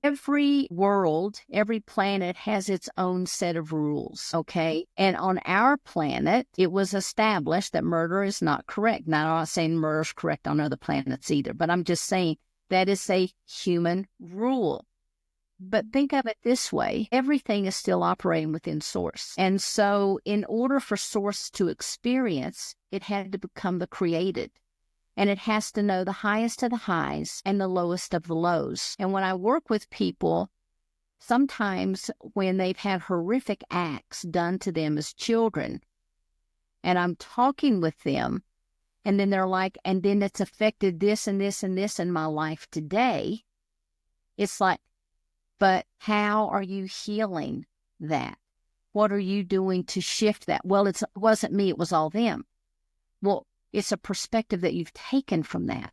every world, every planet has its own set of rules, okay? And on our planet, it was established that murder is not correct. Now, I'm not saying murder is correct on other planets either, but I'm just saying that is a human rule. But think of it this way, everything is still operating within Source. And so in order for Source to experience, it had to become the created. And it has to know the highest of the highs and the lowest of the lows. And when I work with people, sometimes when they've had horrific acts done to them as children, and I'm talking with them, and then they're like, and then it's affected this and this and this in my life today, it's like, but how are you healing that? What are you doing to shift that? Well, it wasn't me, it was all them. Well, it's a perspective that you've taken from that,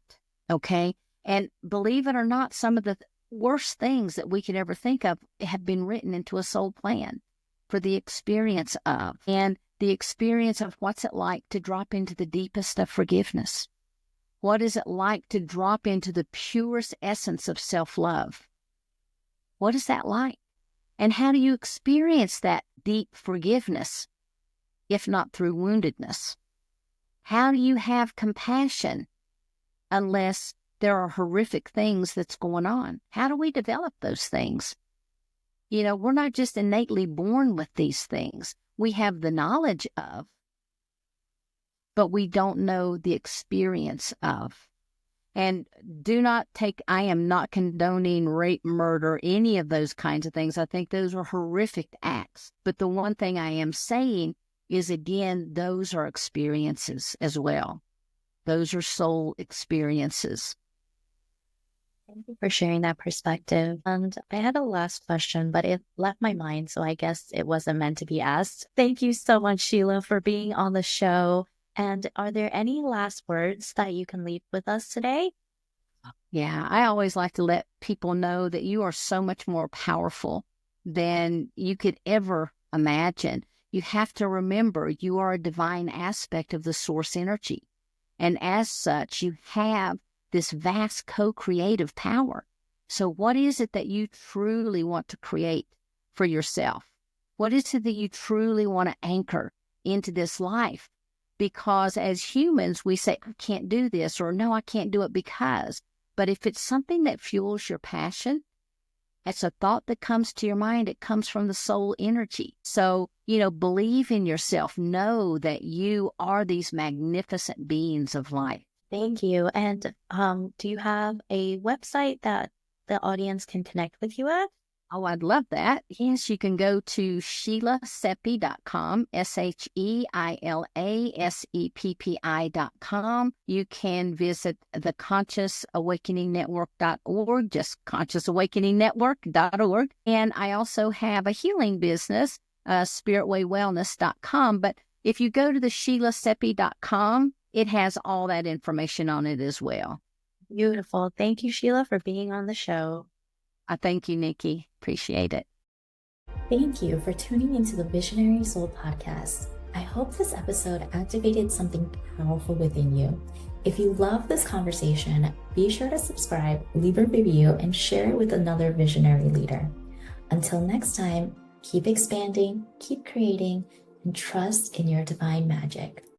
okay? And believe it or not, some of the worst things that we could ever think of have been written into a soul plan for the experience of, and the experience of what's it like to drop into the deepest of forgiveness. What is it like to drop into the purest essence of self-love? What is that like? And how do you experience that deep forgiveness, if not through woundedness? How do you have compassion unless there are horrific things that's going on? How do we develop those things? We're not just innately born with these things. We have the knowledge of, but we don't know the experience of. And I am not condoning rape, murder, any of those kinds of things. I think those are horrific acts. But the one thing I am saying is, again, those are experiences as well. Those are soul experiences. Thank you for sharing that perspective. And I had a last question, but it left my mind, so I guess it wasn't meant to be asked. Thank you so much, Sheila, for being on the show. And are there any last words that you can leave with us today? Yeah, I always like to let people know that you are so much more powerful than you could ever imagine. You have to remember you are a divine aspect of the source energy. And as such, you have this vast co-creative power. So what is it that you truly want to create for yourself? What is it that you truly want to anchor into this life? Because as humans, we say, I can't do this, or no, I can't do it because. But if it's something that fuels your passion, it's a thought that comes to your mind. It comes from the soul energy. So, believe in yourself. Know that you are these magnificent beings of light. Thank you. And do you have a website that the audience can connect with you at? Oh, I'd love that. Yes, you can go to SheilaSeppi.com, SheilaSeppi.com. You can visit the ConsciousAwakeningNetwork.org, just ConsciousAwakeningNetwork.org. And I also have a healing business, SpiritWayWellness.com. But if you go to the SheilaSeppi.com, it has all that information on it as well. Beautiful. Thank you, Sheila, for being on the show. I thank you, Nicki. Appreciate it. Thank you for tuning into the Visionary Soul Podcast. I hope this episode activated something powerful within you. If you love this conversation, be sure to subscribe, leave a review, and share it with another visionary leader. Until next time, keep expanding, keep creating, and trust in your divine magic.